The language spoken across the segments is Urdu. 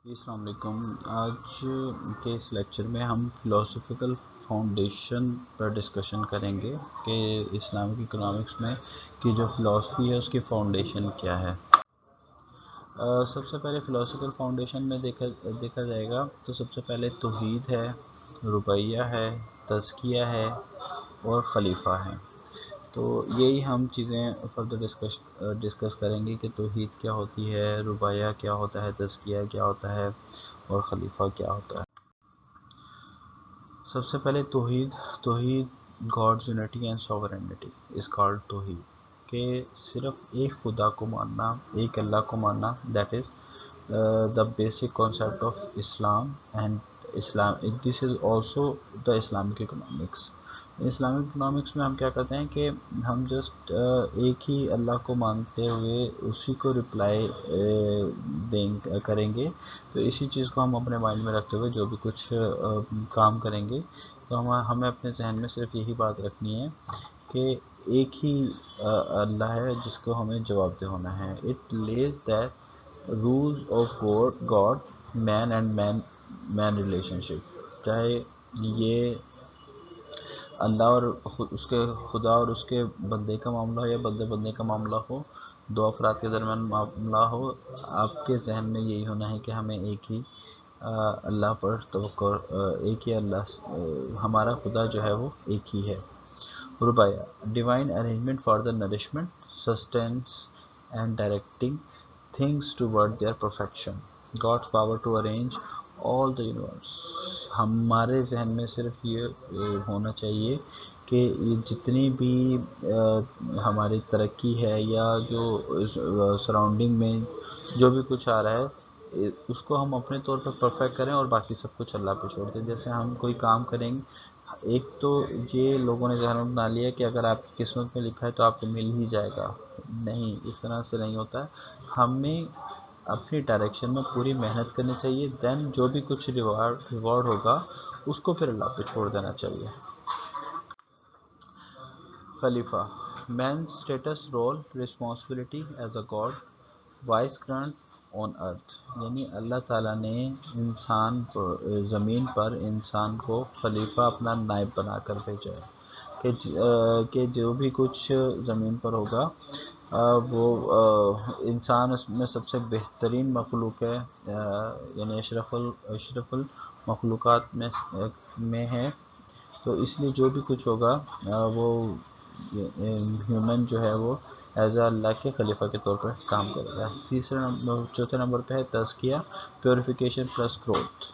السلام علیکم۔ آج کے اس لیکچر میں ہم فلاسفیکل فاؤنڈیشن پر ڈسکشن کریں گے کہ اسلامک اکنامکس میں کی جو فلاسفی ہے اس کی فاؤنڈیشن کیا ہے۔ سب سے پہلے فلاسفیکل فاؤنڈیشن میں دیکھا جائے گا تو سب سے پہلے توحید ہے، ربیہ ہے، تزکیہ ہے اور خلیفہ ہے۔ تو یہی ہم چیزیں فردر ڈسکس کریں گے کہ توحید کیا ہوتی ہے، ربیہ کیا ہوتا ہے، تزکیہ کیا ہوتا ہے اور خلیفہ کیا ہوتا ہے۔ سب سے پہلے توحید God's unity and sovereignty is called توحید، کہ صرف ایک خدا کو ماننا، ایک اللہ کو ماننا، that is the basic concept of Islam, and this is also the Islamic economics. Islamic economics میں ہم کیا کرتے ہیں کہ ہم جسٹ ایک ہی اللہ کو مانتے ہوئے اسی کو رپلائی کریں گے، تو اسی چیز کو ہم اپنے مائنڈ میں رکھتے ہوئے جو بھی کچھ کام کریں گے تو ہمیں اپنے ذہن میں صرف یہی بات رکھنی ہے کہ ایک ہی اللہ ہے جس کو ہمیں جواب دہ ہونا ہے۔ It lies that roles of God man and man relationship, چاہے یہ اللہ اور اس کے خدا اور اس کے بندے کا معاملہ ہو یا بندے کا معاملہ ہو، دو افراد کے درمیان معاملہ ہو، آپ کے ذہن میں یہی ہونا ہے کہ ہمیں ایک ہی اللہ پر توقع، ایک ہی اللہ، ہمارا خدا جو ہے وہ ایک ہی ہے۔ ربیہ divine arrangement for the nourishment, sustenance and directing things toward their perfection. God's power to arrange all the universe. ہمارے ذہن میں صرف یہ ہونا چاہیے کہ جتنی بھی ہماری ترقی ہے یا جو سراؤنڈنگ میں جو بھی کچھ آ رہا ہے اس کو ہم اپنے طور پر پرفیکٹ کریں اور باقی سب کچھ اللہ پہ چھوڑ دیں۔ جیسے ہم کوئی کام کریں گے، ایک تو یہ لوگوں نے ذہن میں بنا لیا کہ اگر آپ کی قسمت میں لکھا ہے تو آپ کو مل ہی جائے گا، نہیں، اس طرح سے نہیں ہوتا ہے۔ ہمیں اپنی ڈائریکشن میں پوری محنت کرنی چاہیے، دین جو بھی کچھ ریوارڈ ہوگا اس کو پھر اللہ پہ چھوڑ دینا چاہیے۔ خلیفہ man status, role, responsibility as a God, vicegerent on earth, یعنی اللہ تعالیٰ نے انسان پر، زمین پر انسان کو خلیفہ اپنا نائب بنا کر بھیجا ہے کہ جو بھی کچھ زمین پر ہوگا وہ انسان اس میں سب سے بہترین مخلوق ہے، یعنی اشرف المخلوقات میں ہے، تو اس لیے جو بھی کچھ ہوگا وہ ہیومن جو ہے وہ ایز اے اللہ کے خلیفہ کے طور پر کام کرے گا۔ چوتھے نمبر پہ ہے تزکیہ، purification plus growth,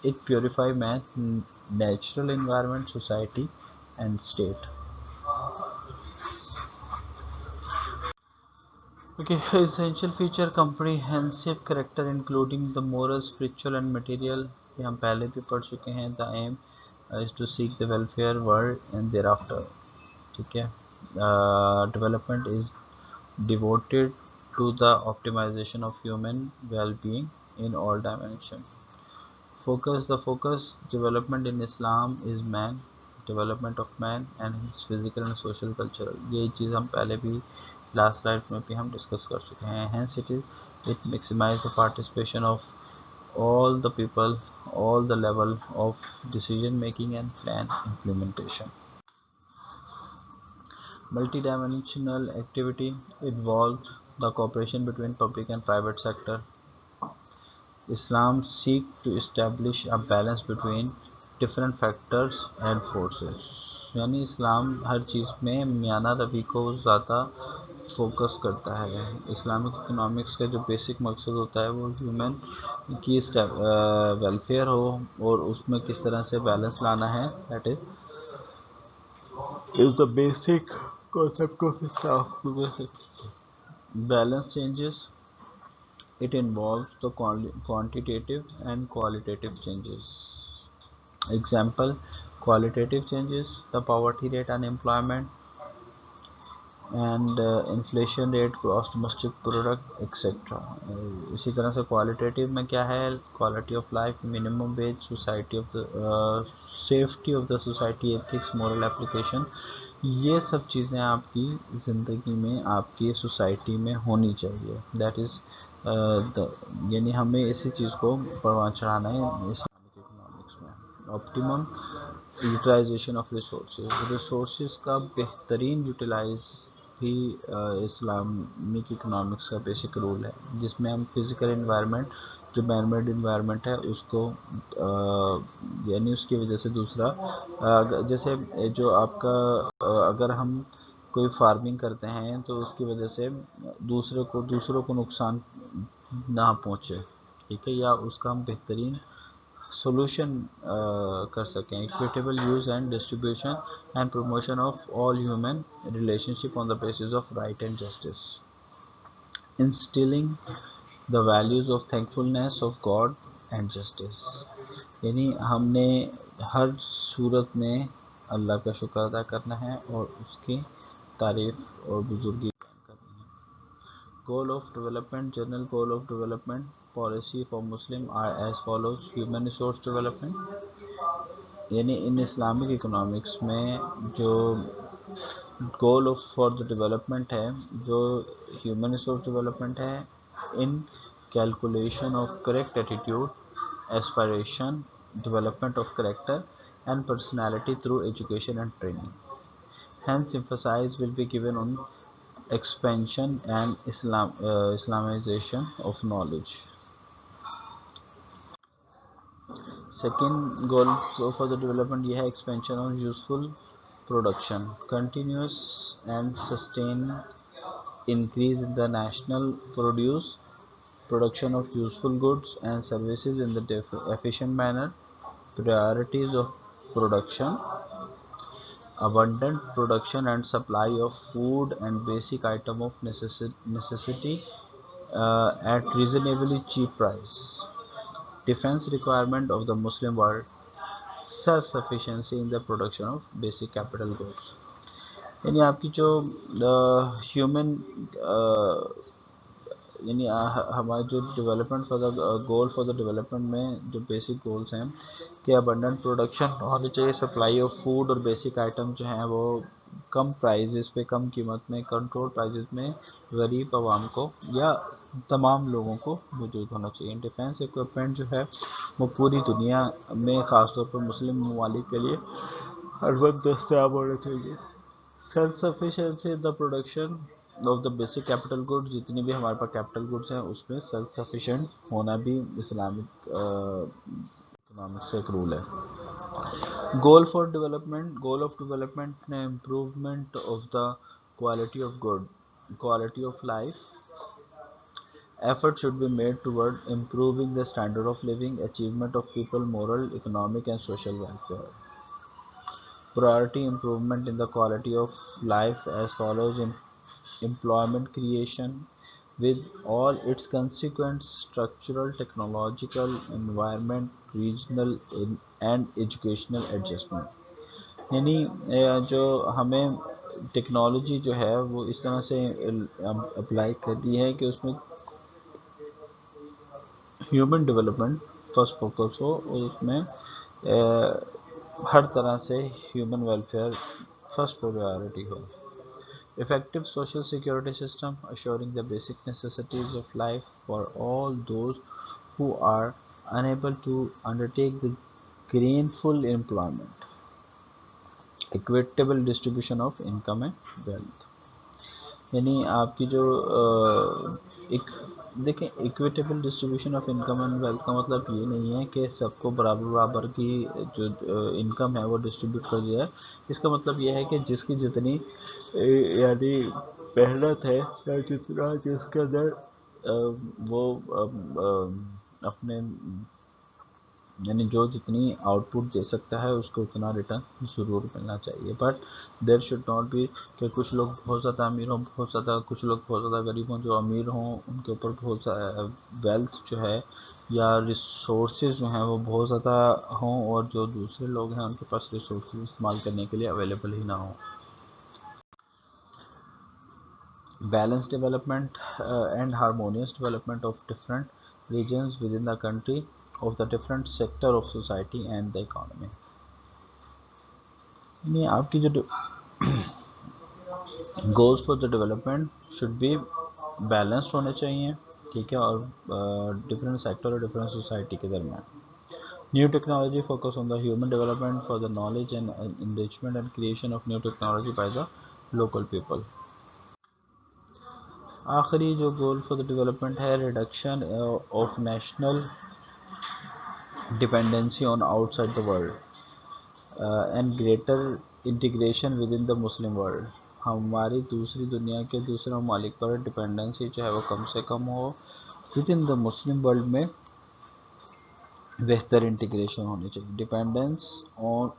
it purify man, natural environment, society and state. Okay, essential feature comprehensive character including the moral, spiritual and material، یہ ہم پہلے بھی پڑھ چکے ہیں۔ the aim is to seek the welfare world and thereafter، ٹھیک ہے۔ development is devoted to the optimization of human well-being in all dimensions۔ the focus development in Islam is man، development of man and his physical and social cultural، یہ چیز ہم پہلے بھی لاسٹ سلائڈ میں بھی ہم ڈسکس کر چکے ہیں۔ hence it maximize the participation of all the people, all the level of decision making and plan implementation۔ multidimensional activity involves the cooperation between public and private sector۔ Islam seek to establish a balance between different factors and forces، یعنی اسلام ہر چیز میں میانہ روی کو زیادہ فوکس کرتا ہے۔ اسلامک اکنامکس کا جو بیسک مقصد ہوتا ہے وہ ہیومن کی ویلفیئر ہو اور اس میں کس طرح سے بیلنس لانا ہے، that is the basic concept of Islam۔ Balance changes, it involves the quantitative and qualitative changes۔ Example, qualitative changes, the poverty rate, unemployment and inflation rate, gross domestic product etc۔ اسی طرح سے qualitative میں کیا ہے، quality of life، minimum wage، society of the safety of the society، ethics، moral application، یہ سب چیزیں آپ کی زندگی میں، آپ کی سوسائٹی میں ہونی چاہیے، دیٹ از یعنی ہمیں اسی چیز کو پروان چڑھانا ہے اسلامک اکنامکس میں. آپٹیمم یوٹیلائزیشن آف ریسورسز کا بہترین یوٹیلائز بھی اسلامک اکنامکس کا بیسک رول ہے، جس میں ہم فزیکل انوائرمنٹ، جو مین میڈ انوائرمنٹ ہے اس کو یعنی اس کی وجہ سے دوسرا جیسے جو آپ کا اگر ہم کوئی فارمنگ کرتے ہیں تو اس کی وجہ سے دوسروں کو نقصان نہ پہنچے، ٹھیک ہے، یا اس کا ہم بہترین سولوشن کر سکیں. Equitable use and distribution and promotion of all human relationship on the basis of right and justice. Instilling the values of thankfulness of God and justice, یعنی ہم نے ہر صورت میں اللہ کا شکر ادا کرنا ہے اور اس کی تعریف اور بزرگی کرنی ہے. Goal of development. General goal of development policy for Muslim are as follows. Human resource development, یعنی ان اسلامک اکنامکس میں جو goal of for the development ہے، جو ہیومن ریسورس ڈیولپمنٹ ہے، inculcation of correct attitude aspiration development of character and personality through education and training. Hence, emphasis will be given on expansion and Islamization of knowledge. Second goal for the development یہ ہے expansion of useful production, continuous and sustained increase in the national production of useful goods and services in the efficient manner. Priorities of production: abundant production and supply of food and basic item of necessity at reasonably cheap price. Defense requirement of the Muslim world: self-sufficiency in the production of basic capital goods. یعنی آپ کی جو ہیومن یعنی ہمارے جو development for the goal for the development میں جو بیسک گولس ہیں کہ ابنڈنٹ پروڈکشن ہونی چاہیے، سپلائی آف فوڈ اور بیسک آئٹم جو ہیں وہ کم پرائزز پہ، کم قیمت میں، کنٹرول پرائزز میں غریب عوام کو یا تمام لوگوں کو موجود ہونا چاہیے. ڈیفینس اکوپمنٹ جو ہے وہ پوری دنیا میں خاص طور پر مسلم ممالک کے لیے ہر وقت دستیاب ہونا چاہیے. Self sufficiency in the production of the basic capital good, جتنی بھی ہمارے پاس کیپٹل گڈس ہیں اس میں سیلف سفیشینٹ ہونا بھی اسلامک اکنامکس سے ایک رول ہے. Goal for development. Goal of development نے improvement of the quality of life. Effort should be made toward improving the standard of living, achievement of people moral, economic and social welfare. Priority: improvement in the quality of life as follows: employment creation with all its consequent structural, technological, environment, regional and educational adjustment. یعنی جو ہمیں ٹیکنالوجی جو ہے وہ اس طرح سے اپلائی کرتی ہے کہ اس میں ہیومن ڈیولپمنٹ فرسٹ فوکس ہو اور اس میں ہر طرح سے human welfare first priority who. Effective social security system assuring the basic necessities of life for all those who are unable to undertake the gainful employment. Equitable distribution of income and wealth. یعنی آپ کی جو دیکھیں equitable distribution of income and wealth کا مطلب یہ نہیں ہے کہ سب کو برابر برابر کی جو انکم ہے وہ ڈسٹریبیوٹ کر دیا ہے. اس کا مطلب یہ ہے کہ جس کی جتنی یعنی محنت ہے یا جتنا جس کے اندر وہ اپنے یعنی جو جتنی آؤٹ پٹ دے سکتا ہے اس کو اتنا ریٹرن ضرور ملنا چاہیے. But there should not be کہ کچھ لوگ بہت زیادہ امیر ہوں، بہت زیادہ کچھ لوگ بہت زیادہ غریب ہوں. جو امیر ہوں ان کے اوپر بہت زیادہ ویلتھ جو ہے یا ریسورسز جو ہیں وہ بہت زیادہ ہوں، اور جو دوسرے لوگ ہیں ان کے پاس ریسورسز استعمال کرنے کے لیے اویلیبل ہی نہ ہوں. Balance development and harmonious development of different regions with in the country of the different sector of society and the economy. یعنی آپ کی جو goals for the development should be balanced ہونے چاہیے. ٹھیک ہے، اور ڈفرینٹ سیکٹر اور ڈفرینٹ سوسائٹی کے درمیان. New technology focus on the human development for the knowledge and enrichment and creation of new technology by the local people. آخری جو گول فار دا ڈیولپمنٹ ہے reduction of national dependency on out side the world and greater integration with in the Muslim world. ہماری دوسری دنیا کے دوسرے ممالک پر ڈپینڈنسی جو ہے وہ کم سے کم ہو، with in the Muslim world میں بہتر انٹیگریشن ہونی چاہیے. Dependence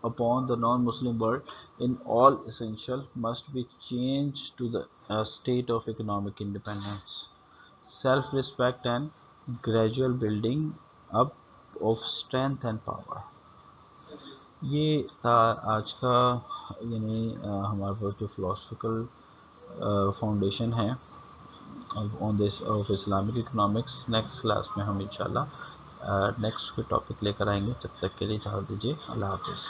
upon the non Muslim world in all essential must be change to the state of economic independence, self respect and gradual building up of strength and power. یہ تھا آج کا یعنی ہمارے پاس جو فلاسفیکل فاؤنڈیشن ہے on this of Islamic economics. Next class میں ہم انشاءاللہ نیکسٹ کوئی ٹاپک لے کر آئیں گے. جب تک کے لیے اجازت دیجیے. اللہ حافظ.